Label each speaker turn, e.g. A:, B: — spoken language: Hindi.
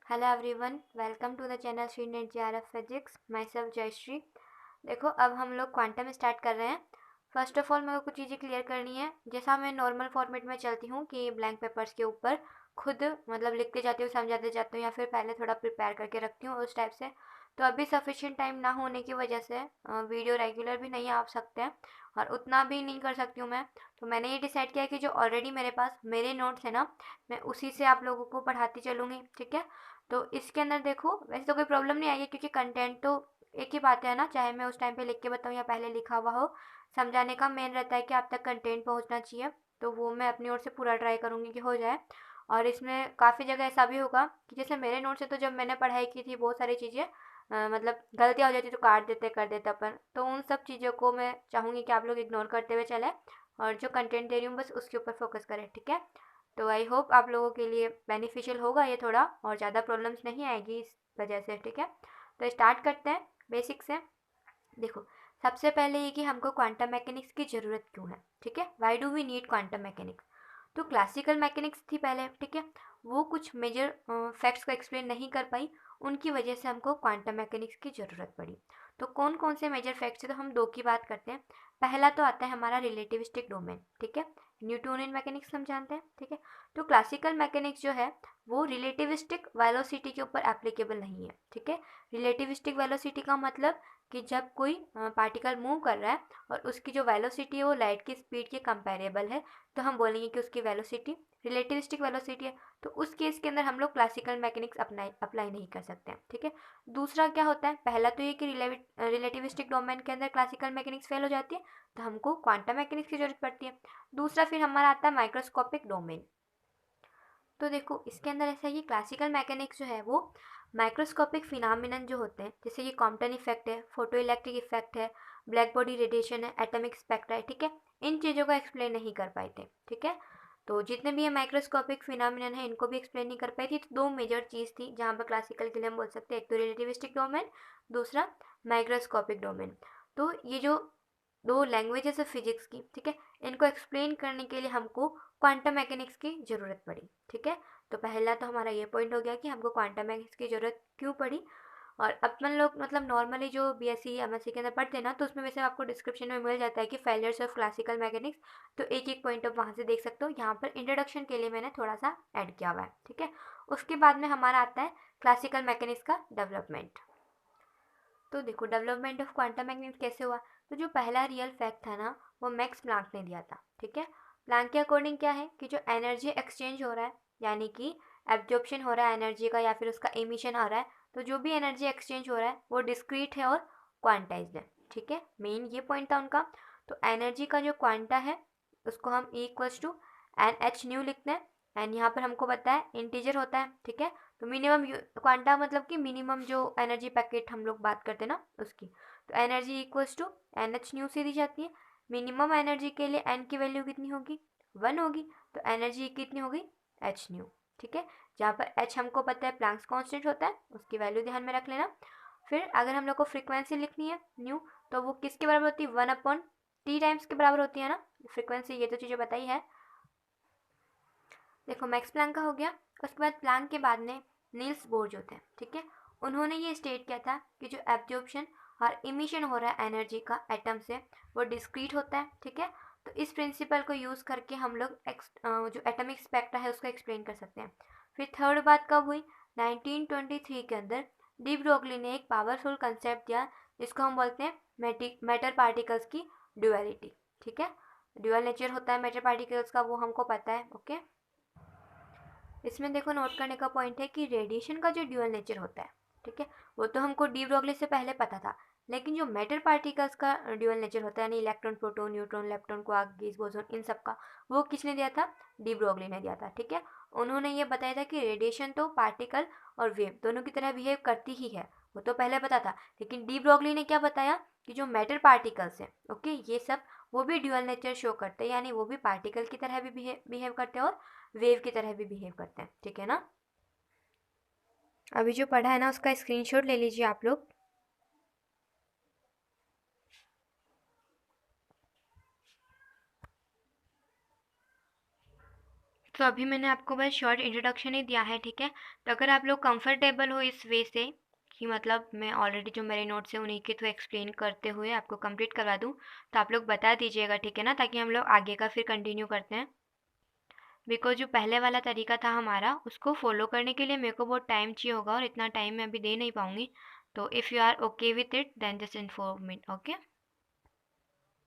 A: Hello everyone, welcome to the channel student JRF physics. Myself Jayshree. देखो, अब हम लोग क्वांटम स्टार्ट कर रहे हैं। फर्स्ट ऑफ ऑल मेरे को कुछ चीज़ें क्लियर करनी है। जैसा मैं नॉर्मल फॉर्मेट में चलती हूँ कि ब्लैंक पेपर्स के ऊपर खुद मतलब लिखते जाती हूँ, समझाते जाती हूँ, या फिर पहले थोड़ा प्रिपेयर करके रखती हूँ उस टाइप से। तो अभी सफिशिएंट टाइम ना होने की वजह से वीडियो रेगुलर भी नहीं आ सकते हैं और उतना भी नहीं कर सकती हूँ मैं। तो मैंने ये डिसाइड किया कि जो ऑलरेडी मेरे पास मेरे नोट्स है ना, मैं उसी से आप लोगों को पढ़ाती चलूँगी। ठीक है, तो इसके अंदर देखो, वैसे तो कोई प्रॉब्लम नहीं आएगी क्योंकि कंटेंट तो एक ही बात है ना, चाहे मैं उस टाइम पे लिख के बताऊँ या पहले लिखा हुआ हो। समझाने का मेन रहता है कि आप तक कंटेंट पहुंचना चाहिए, तो वो मैं अपनी ओर से पूरा ट्राई करूँगी कि हो जाए। और इसमें काफ़ी जगह ऐसा भी होगा कि जैसे मेरे नोट से तो जब मैंने पढ़ाई की थी बहुत सारी चीज़ें मतलब गलतियाँ हो जाती तो काट देते कर देते अपन, तो उन सब चीज़ों को मैं चाहूँगी कि आप लोग इग्नोर करते हुए चलें और जो कंटेंट दे रही हूँ बस उसके ऊपर फोकस करें। ठीक है, तो आई होप आप लोगों के लिए बेनिफिशियल होगा ये थोड़ा, और ज़्यादा प्रॉब्लम्स नहीं आएगी इस वजह से। ठीक है, तो स्टार्ट करते हैं बेसिक से। देखो, सबसे पहले ये कि हमको क्वांटम मैकेनिक्स की ज़रूरत क्यों है। ठीक है, why do we need quantum mechanics. तो क्लासिकल मैकेनिक्स थी पहले, ठीक है, वो कुछ मेजर फैक्ट्स को एक्सप्लेन नहीं कर पाई, उनकी वजह से हमको क्वांटम मैकेनिक्स की ज़रूरत पड़ी। तो कौन कौन से मेजर फैक्ट्स है, तो हम दो की बात करते हैं। पहला तो आता है हमारा रिलेटिविस्टिक डोमेन। ठीक है, न्यूटोनियन मैकेनिक्स हम जानते हैं। ठीक है, तो क्लासिकल मैकेनिक्स जो है वो रिलेटिविस्टिक वेलोसिटी के ऊपर एप्लीकेबल नहीं है। ठीक है, रिलेटिविस्टिक वेलोसिटी का मतलब कि जब कोई पार्टिकल मूव कर रहा है और उसकी जो वेलोसिटी है वो लाइट की स्पीड के कंपेरेबल है, तो हम बोलेंगे कि उसकी वेलोसिटी रिलेटिविस्टिक वेलोसिटी है। तो उस केस के अंदर हम लोग क्लासिकल मैकेनिक्स अप्लाई नहीं कर सकते हैं। ठीक है, दूसरा क्या होता है, पहला तो ये कि रिलेटिविस्टिक डोमेन के अंदर क्लासिकल मैकेनिक्स फेल हो जाती है, तो हमको क्वांटम मैकेनिक्स की जरूरत पड़ती है। दूसरा फिर हमारा आता है माइक्रोस्कोपिक डोमेन। तो देखो, इसके अंदर ऐसा है कि क्लासिकल मैकेनिक्स जो है वो माइक्रोस्कोपिक फिनोमिनन जो होते हैं, जैसे ये कॉम्पटन इफेक्ट है, फोटो इलेक्ट्रिक इफेक्ट है, ब्लैक बॉडी रेडिएशन है, एटॉमिक स्पेक्ट्रा है, ठीक है, इन चीज़ों को एक्सप्लेन नहीं कर पाए थे। ठीक है, तो जितने भी ये माइक्रोस्कोपिक फिनोमिनन है इनको भी एक्सप्लेन नहीं कर पाई थी। तो दो मेजर चीज़ थी जहाँ पर क्लासिकल के लिए हम बोल सकते हैं, एक तो रिलेटिविस्टिक डोमेन, दूसरा माइक्रोस्कोपिक डोमेन। तो ये जो दो लैंग्वेजेस है फिजिक्स की, ठीक है, इनको एक्सप्लेन करने के लिए हमको क्वांटम मैकेनिक्स की ज़रूरत पड़ी। ठीक है, तो पहला तो हमारा ये पॉइंट हो गया कि हमको क्वांटम मैकेनिक्स की ज़रूरत क्यों पड़ी। और अपन लोग मतलब नॉर्मली जो BSc MSc के अंदर पढ़ते हैं ना, तो उसमें वैसे आपको डिस्क्रिप्शन में मिल जाता है कि फेलियर्स ऑफ क्लासिकल मैकेनिक्स, तो एक एक पॉइंट आप वहाँ से देख सकते हो। यहाँ पर इंट्रोडक्शन के लिए मैंने थोड़ा सा ऐड किया हुआ है। ठीक है, उसके बाद में हमारा आता है क्लासिकल मैकेनिक्स का डेवलपमेंट। तो देखो, डेवलपमेंट ऑफ क्वांटम मैकेनिक्स कैसे हुआ। तो जो पहला रियल फैक्ट था ना, वो मैक्स प्लांक ने दिया था। ठीक है, प्लांक के अकॉर्डिंग क्या है कि जो एनर्जी एक्सचेंज हो रहा है, यानी कि एब्जॉर्प्शन हो रहा है एनर्जी का या फिर उसका एमिशन आ रहा है, तो जो भी एनर्जी एक्सचेंज हो रहा है वो डिस्क्रीट है और क्वांटाइज्ड है। ठीक है, मेन ये पॉइंट था उनका। तो एनर्जी का जो क्वांटा है उसको हम E=NH लिखते हैं। एंड यहाँ पर हमको पता है इंटीजर होता है। ठीक है, तो मिनिमम क्वांटा मतलब कि मिनिमम जो एनर्जी पैकेट हम लोग बात करते हैं ना उसकी, तो एनर्जी NH से दी जाती है। मिनिमम एनर्जी के लिए एन की वैल्यू कितनी होगी, 1 होगी, तो एनर्जी कितनी होगी, H। ठीक है, जहाँ पर H हमको पता है प्लैंक्स कांस्टेंट होता है, उसकी वैल्यू ध्यान में रख लेना। फिर अगर हम लोग को फ्रीक्वेंसी लिखनी है न्यू, तो वो किसके बराबर होती है, 1/T टाइम्स के बराबर होती है ना फ्रीक्वेंसी। ये तो चीज़ें बताई है। देखो, मैक्स प्लैंक का हो गया। उसके बाद प्लैंक के बाद में नील्स बोर जो थे, ठीक है, उन्होंने ये स्टेट किया था कि जो एब्जॉर्प्शन और इमिशन हो रहा है एनर्जी का एटम से, वो डिस्क्रीट होता है। ठीक है, तो इस प्रिंसिपल को यूज़ करके हम लोग जो एटॉमिक स्पेक्ट्रा है उसको एक्सप्लेन कर सकते हैं। फिर थर्ड बात कब हुई, 1923 के अंदर डी ब्रोगली ने एक पावरफुल कंसेप्ट दिया जिसको हम बोलते हैं मैटर पार्टिकल्स की ड्यूअलिटी। ठीक है, ड्यूअल नेचर होता है मैटर पार्टिकल्स का, वो हमको पता है। ओके, इसमें देखो नोट करने का पॉइंट है कि रेडिएशन का जो ड्यूअल नेचर होता है, ठीक है, वो तो हमको डी ब्रोगली से पहले पता था, लेकिन जो मैटर पार्टिकल्स का ड्यूअल नेचर होता है, यानी electron proton neutron lepton quark gauge boson, इन सब का, वो किसने दिया था, डी ब्रोगली ने दिया था। ठीक है, उन्होंने ये बताया था कि रेडिएशन तो पार्टिकल और वेव दोनों की तरह बिहेव करती ही है, वो तो पहले पता था, लेकिन डी ब्रोगली ने क्या बताया कि जो मैटर पार्टिकल्स हैं, ओके, ये सब वो भी ड्यूअल नेचर शो करते हैं, यानी वो भी पार्टिकल की तरह भी बिहेव करते हैं और वेव की तरह भी बिहेव करते हैं। ठीक है ना, अभी जो पढ़ा है ना उसका स्क्रीनशॉट ले लीजिए आप लोग। तो अभी मैंने आपको बस शॉर्ट इंट्रोडक्शन ही दिया है, ठीक है। तो अगर आप लोग कंफर्टेबल हो इस वे से कि मतलब मैं ऑलरेडी जो मेरे नोट्स हैं उन्हीं के थ्रू एक्सप्लेन करते हुए आपको कंप्लीट करवा दूँ, तो आप लोग बता दीजिएगा, ठीक है ना, ताकि हम लोग आगे का फिर कंटिन्यू करते हैं। बिकॉज जो पहले वाला तरीका था हमारा, उसको फॉलो करने के लिए मेरे को बहुत टाइम चाहिए होगा और इतना टाइम मैं अभी दे नहीं पाऊँगी। तो if you are okay with it then just inform me, okay.